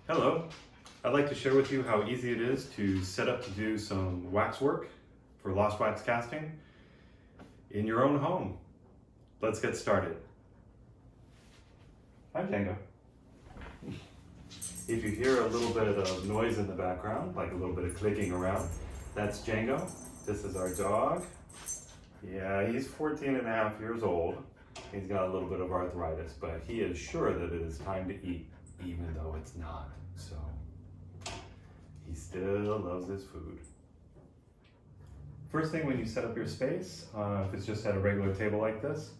Hello, I'd like to share with you how easy it is to set up to do some wax work for lost wax casting in your own home. Let's get started. Hi Django. If you hear a little bit of noise in the background, like a little bit of clicking around, that's Django. This is our dog. Yeah, he's 14 and a half years old. He's got a little bit of arthritis, but he is sure that it is time to eat, even though it's not. So he still loves his food. First thing when you set up your space, if it's just at a regular table like this,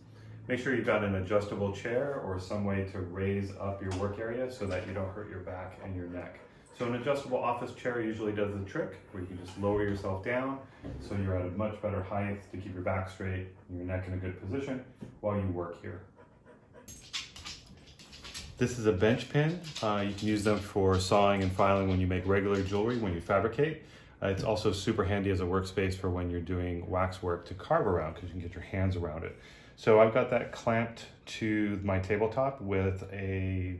make sure you've got an adjustable chair or some way to raise up your work area so that you don't hurt your back and your neck. So an adjustable office chair usually does the trick, where you can just lower yourself down so you're at a much better height to keep your back straight and your neck in a good position while you work here. This is a bench pin. You can use them for sawing and filing when you make regular jewelry, when you fabricate. It's also super handy as a workspace for when you're doing wax work to carve around, because you can get your hands around it. So I've got that clamped to my tabletop with a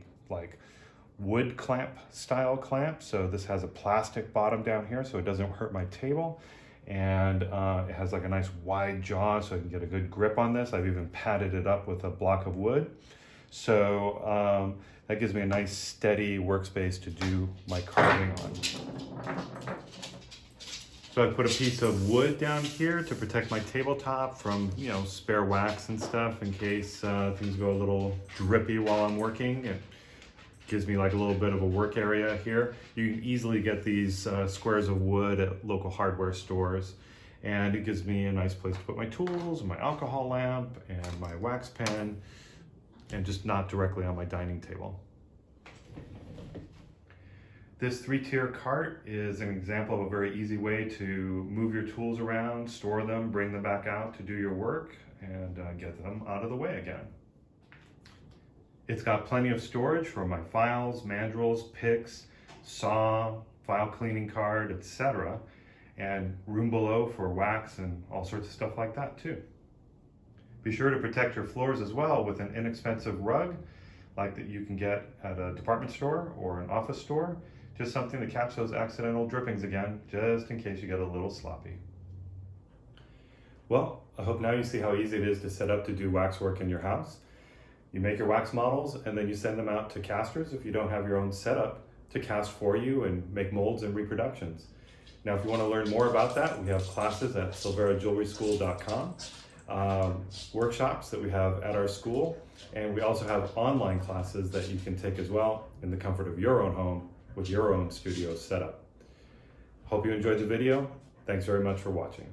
wood clamp style clamp. So this has a plastic bottom down here so it doesn't hurt my table. And it has like a nice wide jaw so I can get a good grip on this. I've even padded it up with a block of wood. So that gives me a nice steady workspace to do my carving on. So I put a piece of wood down here to protect my tabletop from, spare wax and stuff in case things go a little drippy while I'm working. It gives me like a little bit of a work area here. You can easily get these squares of wood at local hardware stores. And it gives me a nice place to put my tools, my alcohol lamp, and my wax pen, and just not directly on my dining table. This 3-tier cart is an example of a very easy way to move your tools around, store them, bring them back out to do your work, and get them out of the way again. It's got plenty of storage for my files, mandrels, picks, saw, file cleaning card, etc. And room below for wax and all sorts of stuff like that too. Be sure to protect your floors as well with an inexpensive rug like that you can get at a department store or an office store. Just something to catch those accidental drippings again, just in case you get a little sloppy. Well, I hope now you see how easy it is to set up to do wax work in your house. You make your wax models and then you send them out to casters if you don't have your own setup to cast for you and make molds and reproductions. Now, if you want to learn more about that, we have classes at silverajewelryschool.com. Workshops that we have at our school, and we also have online classes that you can take as well in the comfort of your own home with your own studio setup. Hope you enjoyed the video. Thanks very much for watching.